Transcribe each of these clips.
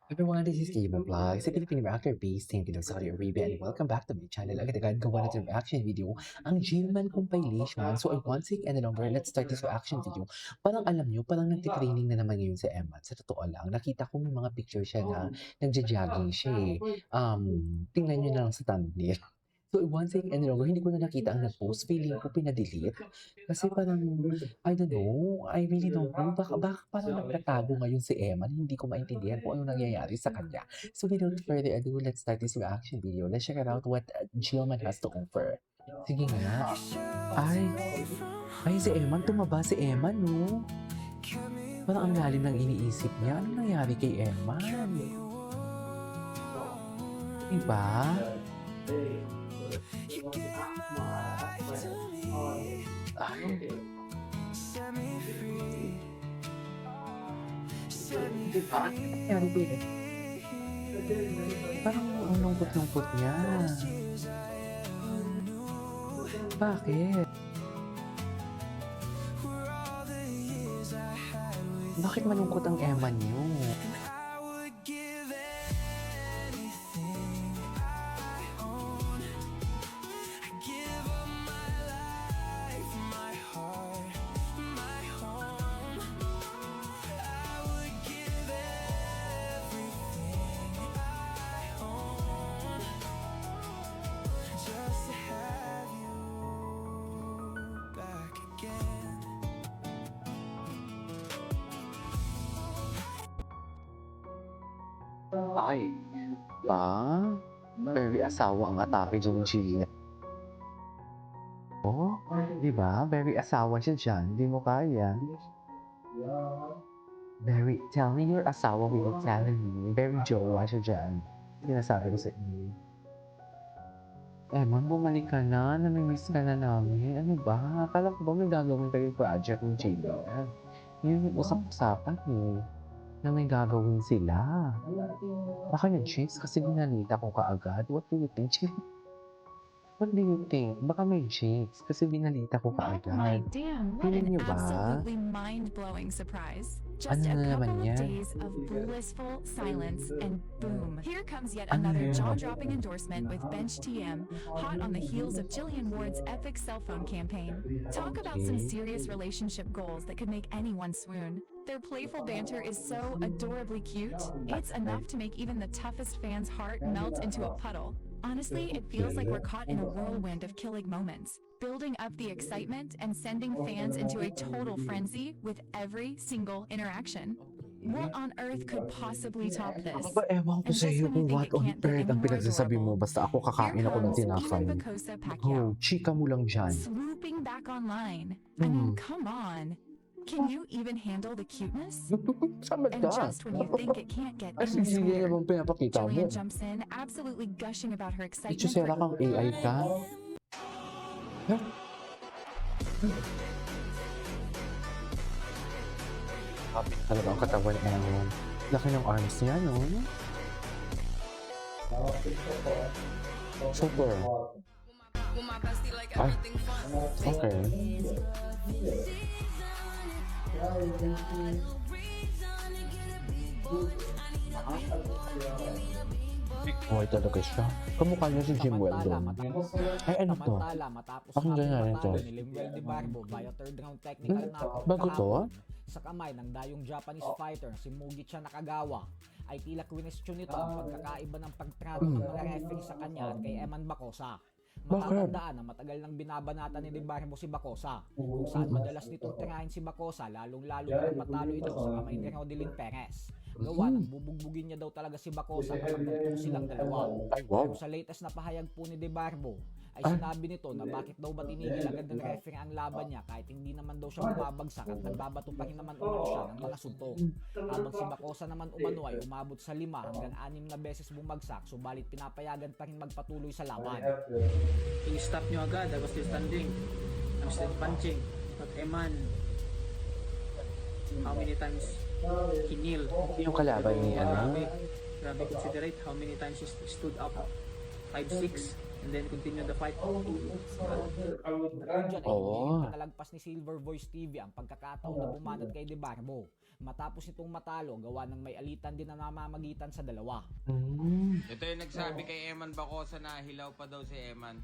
Everyone, this is Gamer Vlog, sa Philippine reactor based in Pilar, Saudi Arabia, and welcome back to my channel. Agad-agad gawa natin reaction video, ang Gilman compilation. So I won't take any longer, let's start this reaction video. Parang alam nyo, parang nagtitraining na naman ngayon sa Emma. Sa totoo lang, nakita ko may mga picture siya na nagja-jogging siya eh. Tingnan nyo na lang sa thumbnail. So, one thing and wrong, hindi ko na nakita ang nag-post. Feeling ko pinadelete. Kasi parang, I don't know, I really don't know. Baka parang nagtatago ngayon si Emma na hindi ko maintindihan kung ano nangyayari sa kanya. So, without further ado, let's start this reaction video. Let's check out what Gilman has to offer. Sige nga. Ay, si Emma, tumaba si Emma, no? Parang ang lalim ng iniisip niya. Ano nangyari kay Emma? Diba? Ay. Diba? Ano nangyari dito? Parang ang lungkot-lungkot niya. Bakit? Bakit malungkot ang Emma niyo? Ay, very asawa ang atake dyan ng Chile. Oh, di ba? Very asawa siya dyan. Hindi mo kaya. Tell me your asawa without telling me. Very jowa siya dyan. Sinasabi ko sa inyo. Man, bumalik ka na. Namimiss ka na namin. Ano ba? Akala ko ba may gagawin kayo project ng Chile? Yun yung usap-usapan eh. Na may gagawin sila. Baka nag-chase kasi binalita ko kaagad. What do you think? What do you think? Baka may chase kasi binalita ko kaagad. Damn, what an absolutely mind-blowing surprise. Just a couple of days of blissful silence and boom. Here comes yet another jaw-dropping endorsement with Bench TM, hot on the heels of Jillian Ward's epic cell phone campaign. Talk about some serious relationship goals that could make anyone swoon. Their playful banter is so adorably cute, it's enough to make even the toughest fan's heart melt into a puddle. Honestly, it feels like we're caught in a whirlwind of killing moments, building up the excitement and sending fans into a total frenzy with every single interaction. What on earth could possibly top this? Ba, ewan ko sa iyo kung what on earth ang pinagsasabi mo. Basta ako kakain ako ng tinapay. Oh, chika mo lang dyan. Swooping back online. I mean, come on. Can you even handle the cuteness? And just when you think it can't get any sweeter, Jillian jumps in, absolutely gushing about her excitement for kang AI ka? Kapit talaga ang katawan niya. Laki ng arms niya, no? Super. Ay, okay. Buhay talaga siya. Kamukha niya si Jim Weldon. Ay, ano to? Pakinggan nga rin to. Via third round technical knockout Bago to? sa kamay ng dayong Japanese fighter si Mugicha Nakagawa ay tila kwinestyon nito ang pagkakaiba ng pagtrato ng mga referee sa kanya at kay Eman Bacosa. Matatandaan na matagal nang binabanatan ni Barbo si Bacosa, kung saan madalas nitong tirahin si Bacosa lalong-lalo na matalo ito sa kamay ni Rodilyn Perez. Gawa ng bubugbugin niya daw talaga si Bacosa kapag nagturo silang dalawa. Pero sa latest na pahayag po ni De Barbo ay sinabi nito na bakit daw ba tinigil agad ng referee ang laban niya kahit hindi naman daw siya bumabagsak at nagbabato pa rin naman umano siya ng mga suntok. Habang si Bacosa naman umano ay umabot sa 5 hanggang 6 na beses bumagsak, subalit pinapayagan pa rin magpatuloy sa laban. I-stop nyo agad, I was still standing, I'm still punching, but Eman, how many times he kneeled? Yung kalaban ni Grabe considerate how many times he stood up, 5-6, and then continue the fight. Diyan ay hindi rin pinalagpas ni Silver Voice TV ang pagkakataon na bumanat kay De Barbo. Matapos itong matalo, gawa ng may alitan din na namamagitan sa dalawa. Ito yung nagsabi kay Eman Bacosa na hilaw pa daw si Eman.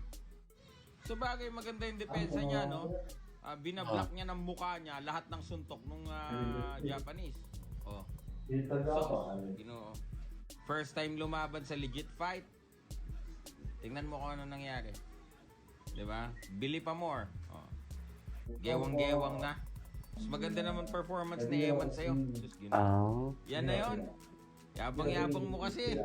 So bagay maganda yung depensa niya, no? Binablock niya ng mukha niya lahat ng suntok nung Japanese. Oh. So, first time lumaban sa legit fight. Tingnan mo kung ano nangyari. 'Di ba? Billy pa more. Oh. Gewang-gewang na. Mas maganda naman performance ni Eman sa'yo. Yan na yun. Yabang-yabang mo kasi.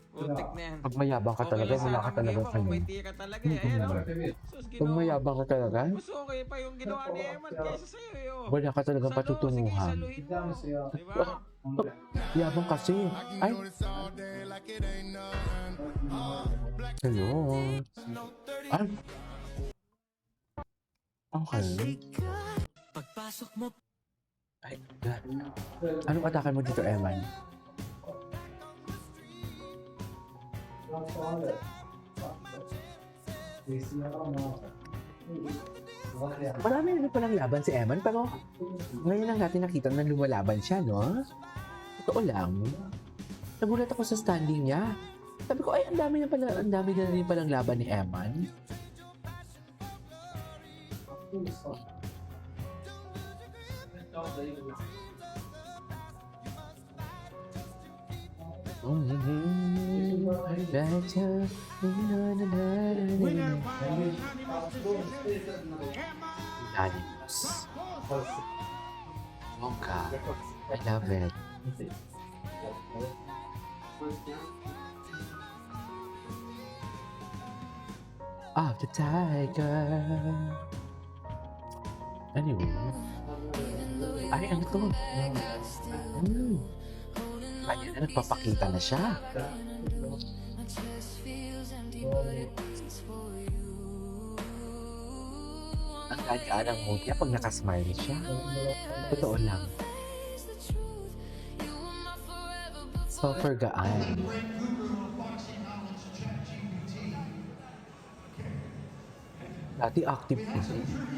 Putik na yan. Pag mayabang ka talaga, wala ka talaga kung may tira talaga. Ayan o. Sus, Pag mayabang ka talaga, mas okay pa yung ginawa ni Eman kaysa sa'yo. wala ka talagang Sige, patutunguhan. saluhin mo. Diba? Yabang kasi. Ay! Hello. Ay! Okay. Pagpasok mo, Ay, God. Anong atake mo dito, Eman? Marami na palang laban si Eman, pero ngayon lang natin nakita na lumalaban siya, no? Totoo lang. Nagulat ako sa standing niya. Sabi ko, ay, ang dami na rin palang laban ni Eman. Animus. Wonka. I love it. Of the tiger. Anyway. Ay, ano to? Ayan na, nagpapakita na siya. Ang gaan ng mood niya pag nakasmile siya. Totoo lang. Super gaan. Dati active po.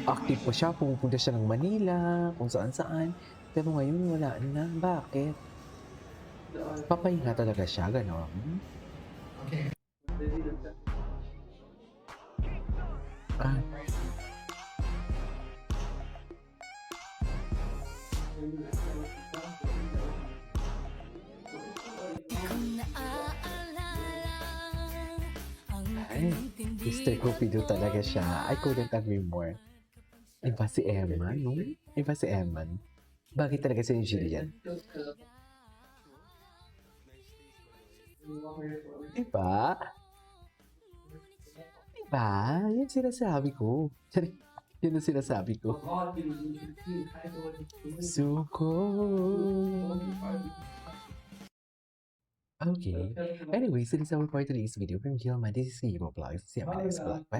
Active po siya. Pumupunta siya ng Manila, kung saan-saan. Pero ngayon wala na. Bakit? Papahinga talaga siya, gano'n. Ah. Ay, Mr. Cupido talaga siya. I couldn't agree more. Iba si Eman, no? Iba si Eman. Bakit talaga si Jillian? Diba? Diba? Yan sinasabi ko. Yan ang sinasabi ko. Suko. Okay. Anyways, this is our for today's video from Gilman. This is Hero Vlogs. See you on my next vlog. Bye.